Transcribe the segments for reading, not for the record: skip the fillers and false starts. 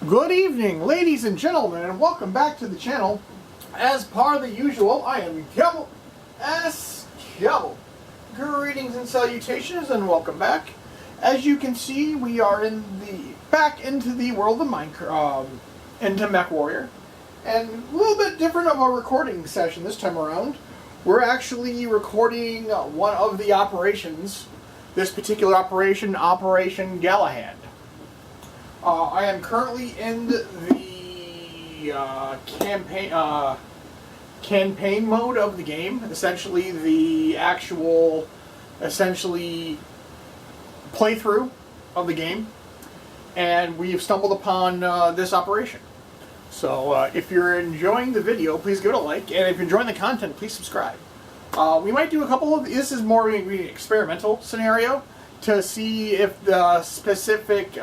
Good evening, ladies and gentlemen, and welcome back to the channel. As per the usual, I am Kebble S. Kebble. Greetings and salutations, and welcome back. As you can see, we are back into the world of Minecraft, into Mech Warrior, and a little bit different of a recording session this time around. We're actually recording one of the operations. This particular operation, Operation Galahad. I am currently in the campaign mode of the game. Essentially, the actual playthrough of the game, and we've stumbled upon this operation. So, if you're enjoying the video, please give it a like, and if you're enjoying the content, please subscribe. We might do a couple of. This is more of an experimental scenario to see if the specific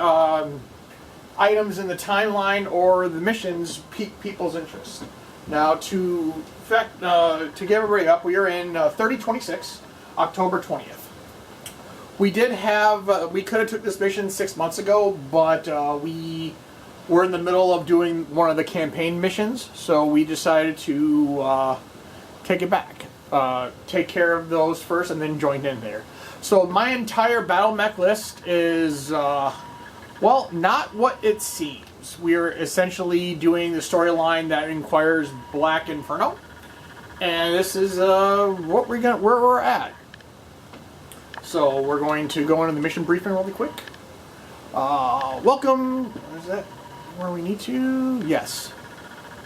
items in the timeline or the missions pique people's interest. Now, to get everybody up, we are in 3026, October 20th. We did have, we could have took this mission 6 months ago, but we were in the middle of doing one of the campaign missions, so we decided to take it back. Take care of those first and then join in there. So my entire battle mech list is well, not what it seems. We're essentially doing the storyline that requires Black Inferno, and this is where we're at. So we're going to go into the mission briefing really quick. Welcome. Is that where we need to? Yes.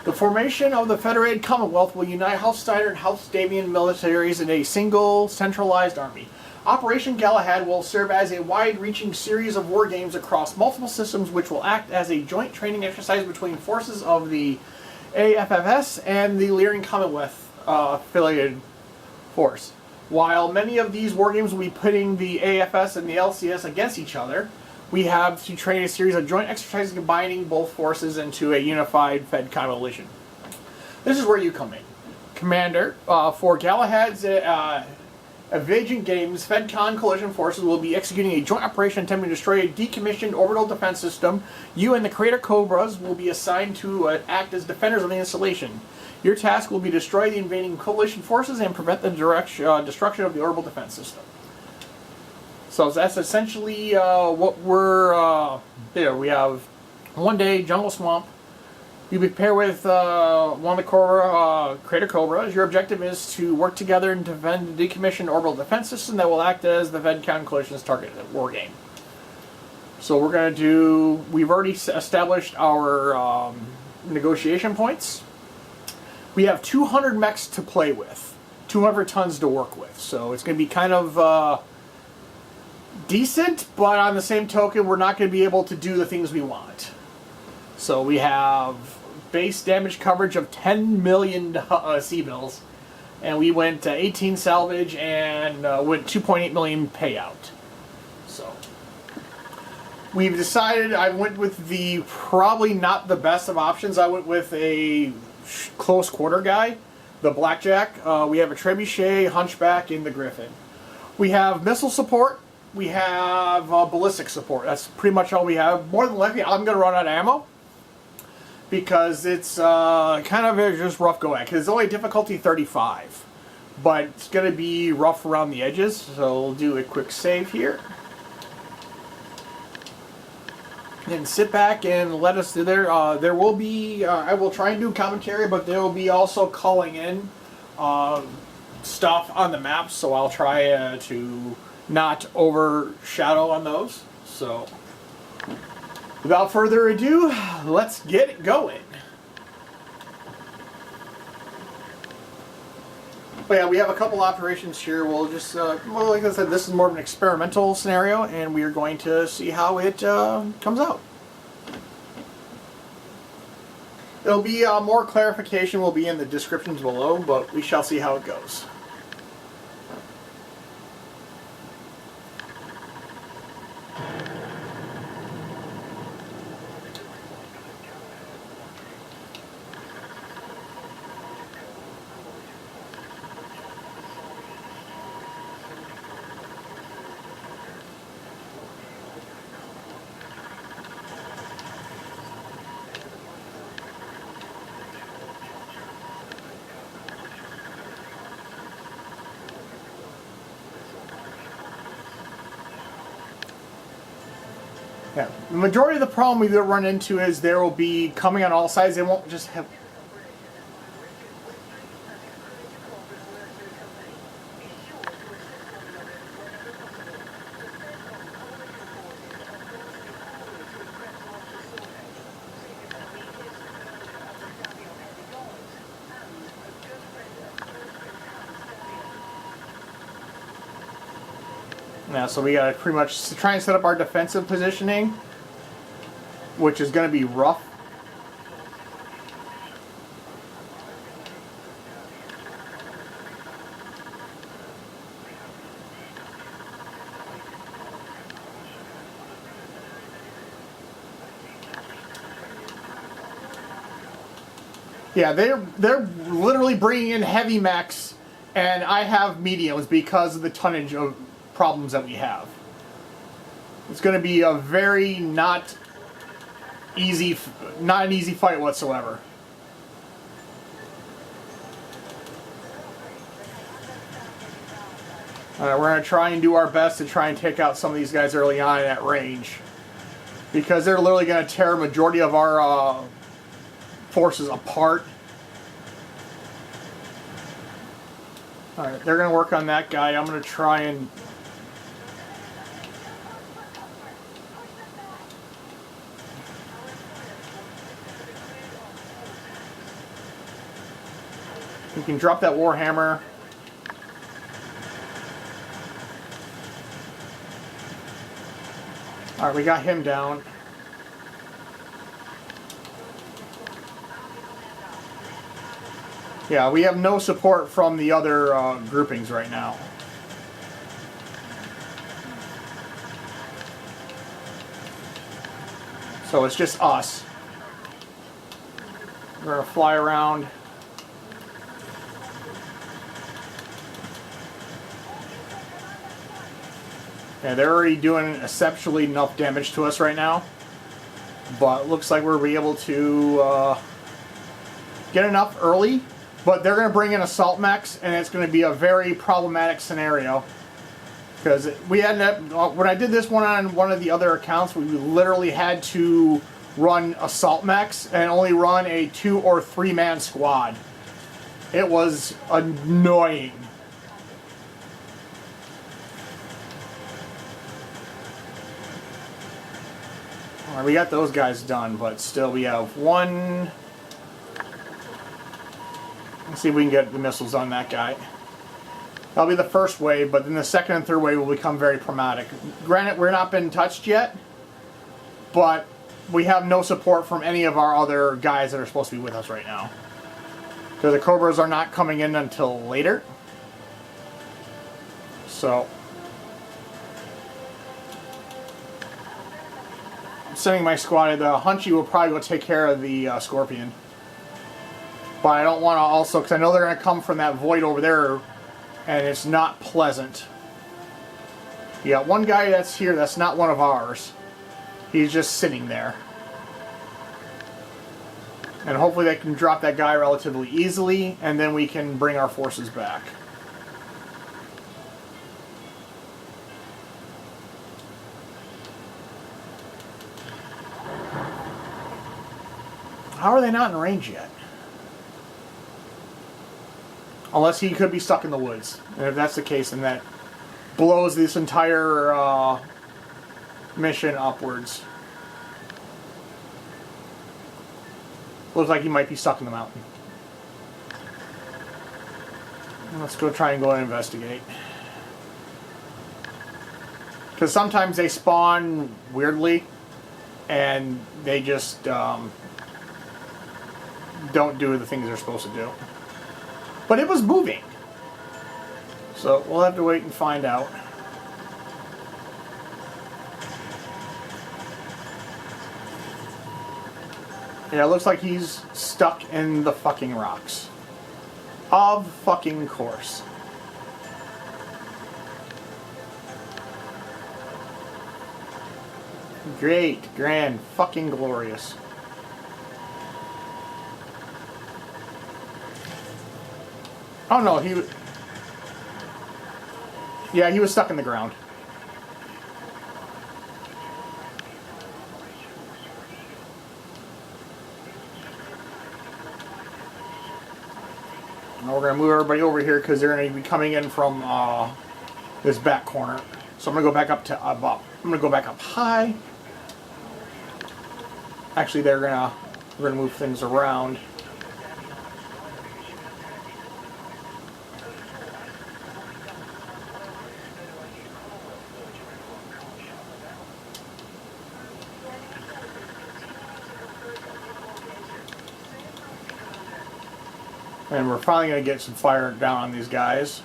The formation of the Federated Commonwealth will unite House Steiner and House Davian militaries in a single centralized army. Operation Galahad will serve as a wide-reaching series of war games across multiple systems, which will act as a joint training exercise between forces of the AFFS and the Lyrian Commonwealth affiliated force. While many of these war games will be pitting the AFS and the LCS against each other, we have to train a series of joint exercises combining both forces into a unified Fed coalition. This is where you come in. Commander, for Galahad's Evasion Games, FedCon Coalition forces will be executing a joint operation attempting to destroy a decommissioned orbital defense system. You and the Crater Cobras will be assigned to act as defenders of the installation. Your task will be to destroy the invading coalition forces and prevent the destruction of the orbital defense system. So that's essentially what we're there. We have 1 day jungle swamp. You prepare with one of the Crater Cobras. Your objective is to work together and defend the decommissioned orbital defense system that will act as the FedCon Coalition's target war game. So we're going to do... We've already established our negotiation points. We have 200 mechs to play with. 200 tons to work with. So it's going to be kind of decent, but on the same token, we're not going to be able to do the things we want. So we have base damage coverage of 10 million C-bills, and we went 18 salvage and went 2.8 million payout. So we've decided I went with the probably not the best of options. I went with a close quarter guy, the Blackjack. We have a Trebuchet, Hunchback, and the Griffin. We have missile support. We have ballistic support. That's pretty much all we have. More than likely, I'm going to run out of ammo, because it's kind of just rough go at. Because it's only difficulty 35. But it's going to be rough around the edges. So we'll do a quick save here. And sit back and let us do there. There will be, I will try and do commentary, but there will be also calling in stuff on the map. So I'll try to not overshadow on those. So without further ado, let's get it going. But yeah, we have a couple operations here. We'll just, well, like I said, this is more of an experimental scenario, and we are going to see how it comes out. It'll be more clarification will be in the descriptions below, but we shall see how it goes. Yeah, the majority of the problem we will run into is there will be coming on all sides. They won't just have. Yeah, so we gotta pretty much try and set up our defensive positioning, which is gonna be rough. Yeah, they're literally bringing in heavy mechs, and I have mediums because of the tonnage of problems that we have. It's going to be a very not an easy fight whatsoever. We're going to try and do our best to try and take out some of these guys early on at range, because they're literally going to tear a majority of our forces apart. Alright, they're going to work on that guy. I'm going to try and... You can drop that Warhammer. Alright, we got him down. Yeah, we have no support from the other groupings right now. So it's just us. We're going to fly around. Yeah, they're already doing exceptionally enough damage to us right now. But it looks like we'll be able to get enough early. But they're going to bring in assault mechs, and it's going to be a very problematic scenario. Because we ended up, when I did this one on one of the other accounts, we literally had to run assault mechs and only run a 2 or 3 man squad. It was annoying. Alright, we got those guys done, but still we have one. Let's see if we can get the missiles on that guy. That'll be the first wave, but then the second and third wave will become very problematic. Granted, we're not been touched yet, but we have no support from any of our other guys that are supposed to be with us right now. Because the Cobras are not coming in until later. So I'm sending my squad. The Hunchy will probably go take care of the Scorpion. But I don't want to also, because I know they're going to come from that void over there, and it's not pleasant. You got one guy that's here that's not one of ours. He's just sitting there. And hopefully they can drop that guy relatively easily, and then we can bring our forces back. How are they not in range yet? Unless he could be stuck in the woods. And if that's the case, then that blows this entire mission upwards. Looks like he might be stuck in the mountain. Let's go try and go and investigate. Because sometimes they spawn weirdly, and they just don't do the things they're supposed to do. But it was moving. So we'll have to wait and find out. Yeah, it looks like he's stuck in the fucking rocks. Of fucking course. Great, grand, fucking glorious. Oh no, yeah, he was stuck in the ground. Now we're going to move everybody over here because they're going to be coming in from this back corner. So I'm going to go back up to I'm going to go back up high. Actually, we're going to move things around. And we're finally going to get some fire down on these guys.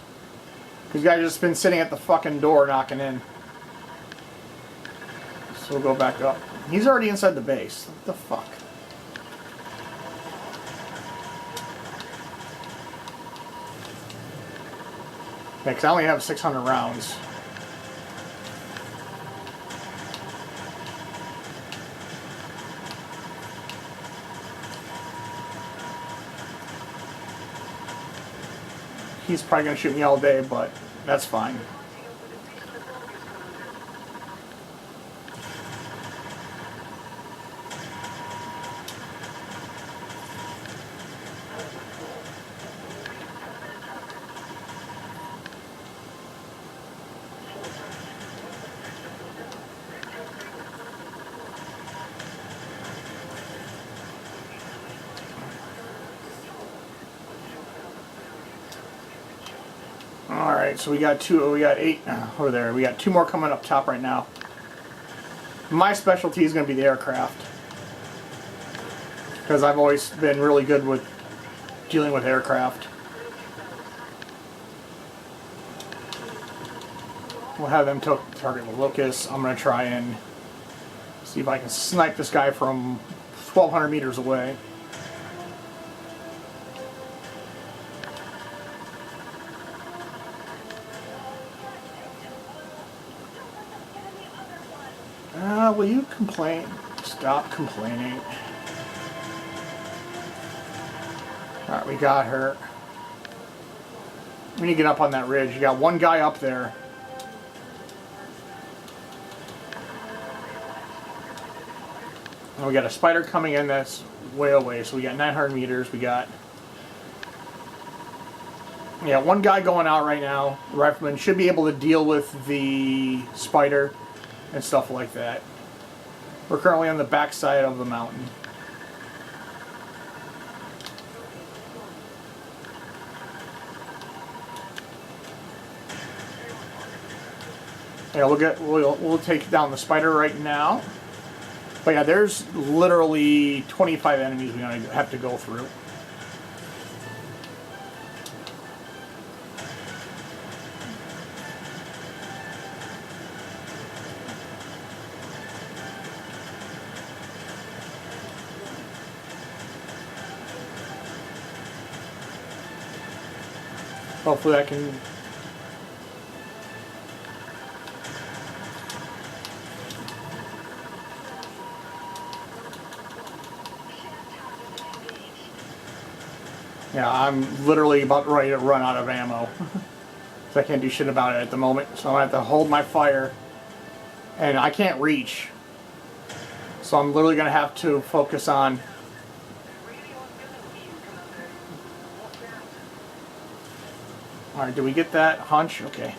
These guys just been sitting at the fucking door knocking in. So we'll go back up. He's already inside the base. What the fuck? Yeah, because I only have 600 rounds. He's probably going to shoot me all day, but that's fine. Alright, so we got 8 over there. We got 2 more coming up top right now. My specialty is going to be the aircraft. Because I've always been really good with dealing with aircraft. We'll have them target the locust. I'm going to try and see if I can snipe this guy from 1,200 meters away. Will you complain? Stop complaining. Alright, we got her. We need to get up on that ridge. You got one guy up there. And we got a spider coming in that's way away. So we got 900 meters. We got... Yeah, one guy going out right now. The rifleman should be able to deal with the spider and stuff like that. We're currently on the back side of the mountain. Yeah, we'll take down the spider right now. But yeah, there's literally 25 enemies we're gonna have to go through. Hopefully I can... Yeah, I'm literally about ready to run out of ammo. So I can't do shit about it at the moment. So I'm going to have to hold my fire. And I can't reach. So I'm literally going to have to focus on... Alright, did we get that hunch? Okay.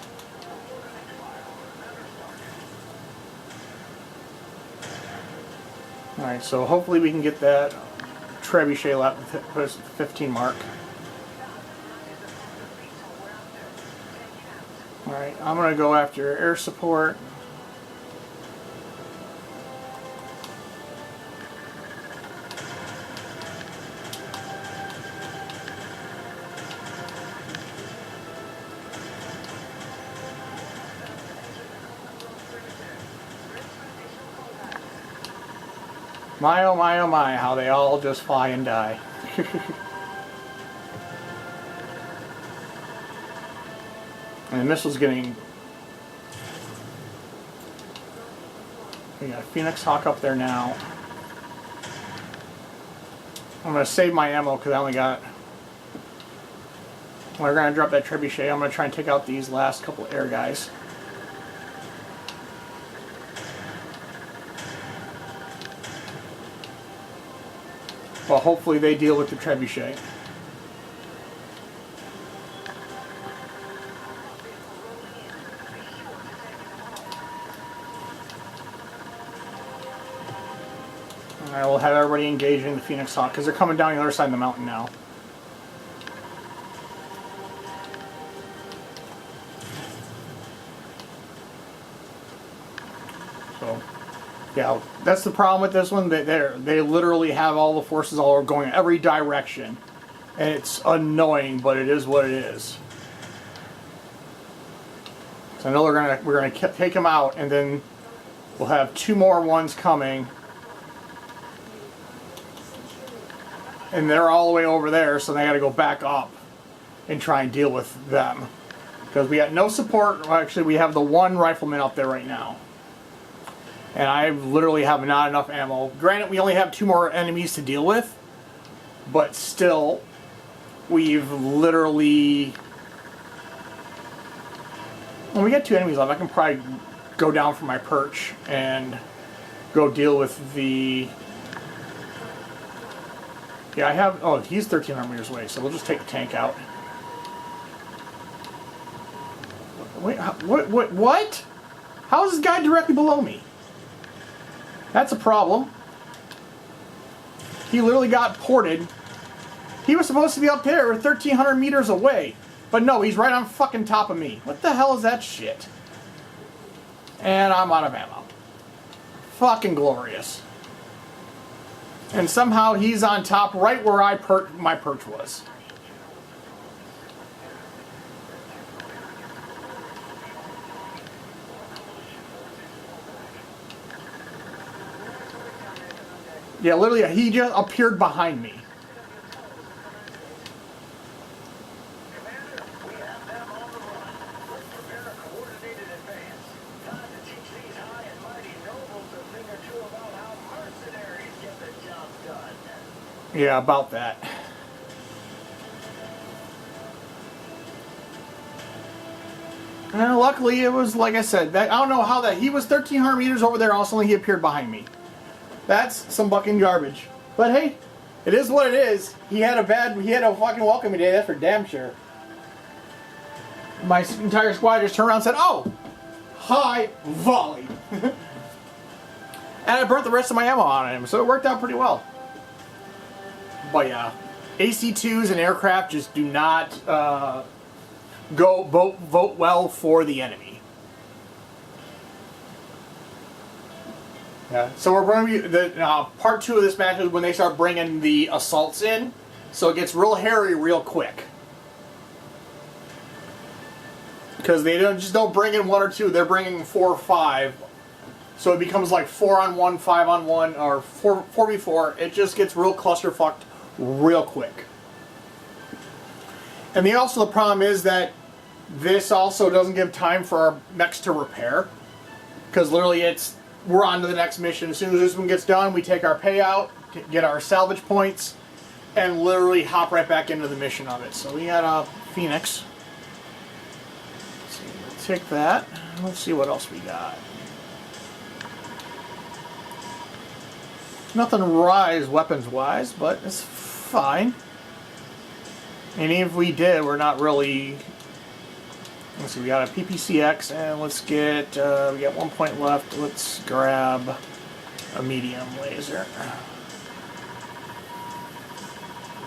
Alright, so hopefully we can get that trebuchet lap at the 15 mark. Alright, I'm going to go after air support. My oh my, how they all just fly and die. And the missile's getting... We got a Phoenix Hawk up there now. I'm going to save my ammo because I only got... We're going to drop that trebuchet. I'm going to try and take out these last couple air guys. Well, hopefully they deal with the trebuchet. I will have everybody engaging the Phoenix Hawk because they're coming down the other side of the mountain now. So, yeah, that's the problem with this one. They literally have all the forces all going in every direction, and it's annoying, but it is what it is. So I know we're gonna take them out, and then we'll have 2 more ones coming, and they're all the way over there, so they got to go back up and try and deal with them because we got no support. Well, actually, we have the 1 rifleman up there right now, and I literally have not enough ammo. Granted, we only have 2 more enemies to deal with, but still, we've literally. When we get 2 enemies left, I can probably go down from my perch and go deal with the... Yeah, I have... Oh, he's 1,300 meters away, so we'll just take the tank out. Wait, what? How is this guy directly below me? That's a problem. He literally got ported. He was supposed to be up there 1,300 meters away. But no, he's right on fucking top of me. What the hell is that shit? And I'm out of ammo. Fucking glorious. And somehow he's on top right where my perch was. Yeah, literally, he just appeared behind me. Yeah, about that. And luckily, it was like I said. I don't know how that he was 1,300 meters over there. Also, he appeared behind me. That's some fucking garbage. But hey, it is what it is. He had a fucking welcome day. That's for damn sure. My entire squad just turned around and said, "Oh, hi, volley," and I burnt the rest of my ammo on him, so it worked out pretty well. But yeah, AC-2s and aircraft just do not vote well for the enemy. Yeah. So we're going to be the part 2 of this match is when they start bringing the assaults in, so it gets real hairy real quick. Because they don't bring in 1 or 2; they're bringing 4 or 5. So it becomes like 4-on-1, 5-on-1, or 4v4. It just gets real clusterfucked real quick. And the problem is that this also doesn't give time for our mechs to repair, because literally we're on to the next mission. As soon as this one gets done, we take our payout, get our salvage points, and literally hop right back into the mission of it. So we got a Phoenix. Let's see, we'll take that. Let's see what else we got. Nothing rise weapons-wise, but it's fine. And even if we did, we're not really... Let's see, we got a PPCX, and let's get... we got 1 point left. Let's grab a medium laser.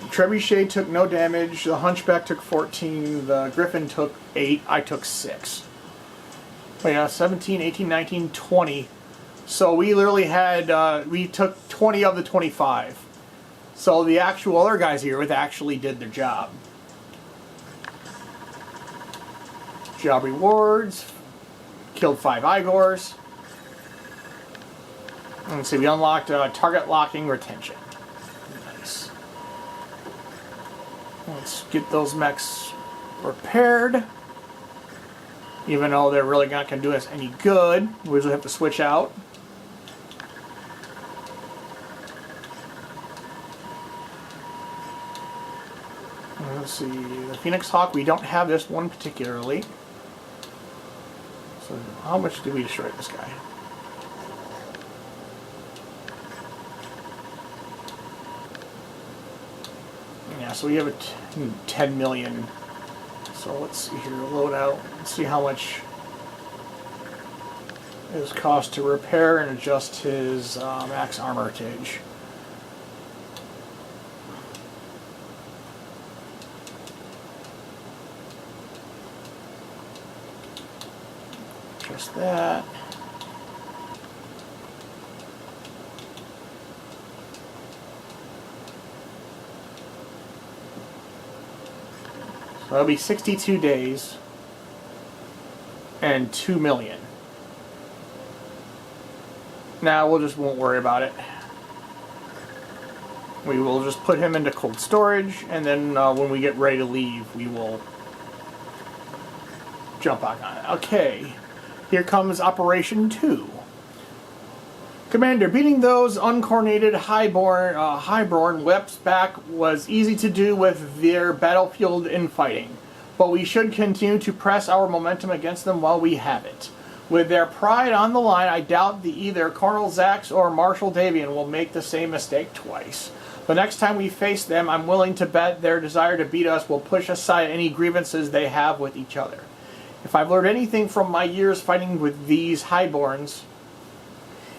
Trebuchet took no damage. The Hunchback took 14. The Griffin took 8. I took 6. But yeah, 17, 18, 19, 20. So we literally had, we took 20 of the 25. So the actual other guys here actually did their job. Job rewards. Killed 5 Igors. Let's see, we unlocked target locking retention. Nice. Let's get those mechs repaired. Even though they're really not going to do us any good. We just have to switch out. Let's see, the Phoenix Hawk, we don't have this one particularly. So how much did we destroy this guy? Yeah, so we have a 10 million. So let's see here, load out. Let's see how much it cost to repair and adjust his max armorage. Just that. So that'll be 62 days and 2 million. Now we'll just won't worry about it. We will just put him into cold storage, and then when we get ready to leave, we will jump back on it. Okay, here comes Operation 2. Commander, beating those uncoordinated highborn whips back was easy to do with their battlefield infighting, but we should continue to press our momentum against them while we have it. With their pride on the line, I doubt that either Colonel Zax or Marshal Davian will make the same mistake twice. The next time we face them, I'm willing to bet their desire to beat us will push aside any grievances they have with each other. If I've learned anything from my years fighting with these highborns,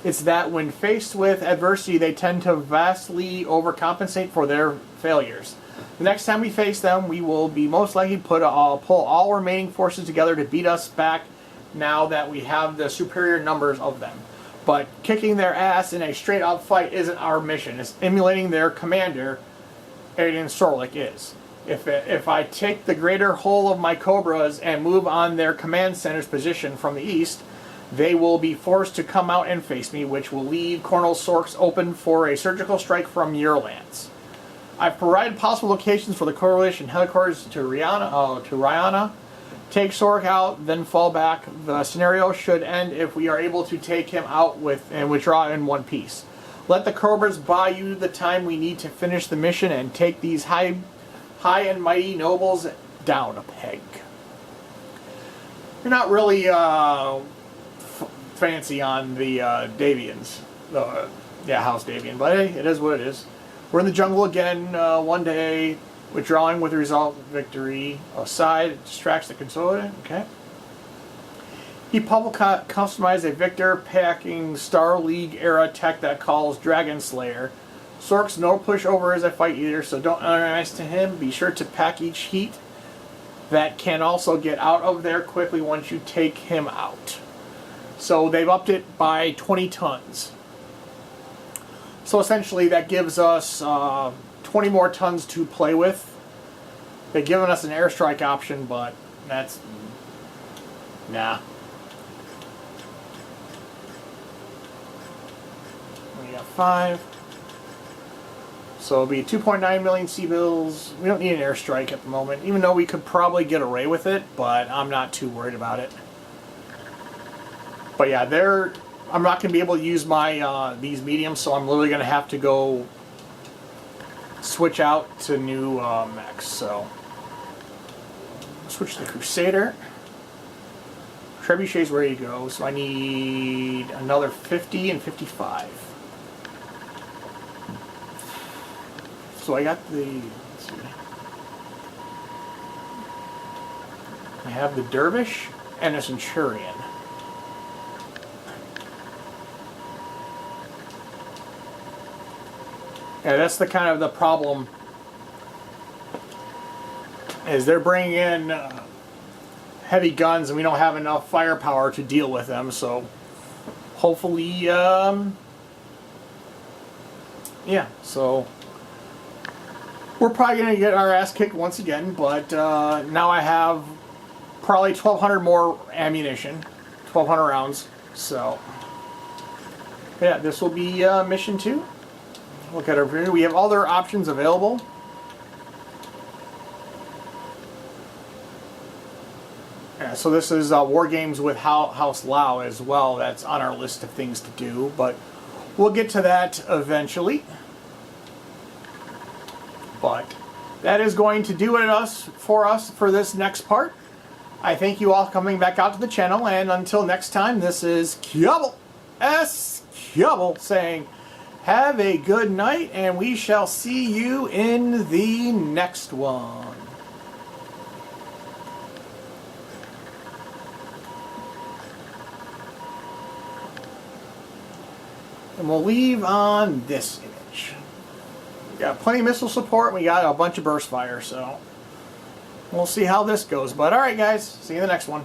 it's that when faced with adversity, they tend to vastly overcompensate for their failures. The next time we face them, we will be most likely pull all remaining forces together to beat us back now that we have the superior numbers of them. But kicking their ass in a straight-up fight isn't our mission. It's emulating their commander, Aiden Sorlik, is. If I take the greater whole of my Cobras and move on their command center's position from the east, they will be forced to come out and face me, which will leave Colonel Sorks open for a surgical strike from your lands. I've provided possible locations for the Coalition headquarters to Rihanna. Take Sork out, then fall back. The scenario should end if we are able to take him out and withdraw in one piece. Let the Cobras buy you the time we need to finish the mission and take these high and mighty nobles down a peg. You're not really fancy on the Davians. House Davian, but hey, it is what it is. We're in the jungle again one day. Withdrawing with the result of victory. Aside, it distracts the consultant. Okay. He customized a Victor packing Star League era tech that calls Dragon Slayer. Sork's no pushover as I fight either, so don't underestimate him. Be sure to pack each heat that can also get out of there quickly once you take him out. So they've upped it by 20 tons. So essentially that gives us 20 more tons to play with. They've given us an airstrike option, but that's... nah. We got 5. So it'll be 2.9 million C-bills. We don't need an airstrike at the moment, even though we could probably get away with it, but I'm not too worried about it. But yeah, I'm not going to be able to use my these mediums, so I'm literally going to have to go switch out to new mechs. So switch to the Crusader. Trebuchet's ready to go, so I need another 50 and 55. So I got the, let's see, I have the Dervish and a Centurion. Yeah, that's the kind of the problem, is they're bringing in heavy guns and we don't have enough firepower to deal with them, so hopefully, yeah, so we're probably going to get our ass kicked once again, but now I have probably 1,200 more ammunition, 1,200 rounds, so yeah, this will be mission 2. Look at our view. We have other options available. Yeah, so this is War Games with House Lao as well. That's on our list of things to do, but we'll get to that eventually. But that is going to do it for us for this next part. I thank you all for coming back out to the channel, and until next time, this is Kyubble, Kyubble, saying have a good night, and we shall see you in the next one. And we'll leave on this image. We got plenty of missile support, we got a bunch of burst fire, so we'll see how this goes. But alright guys, see you in the next one.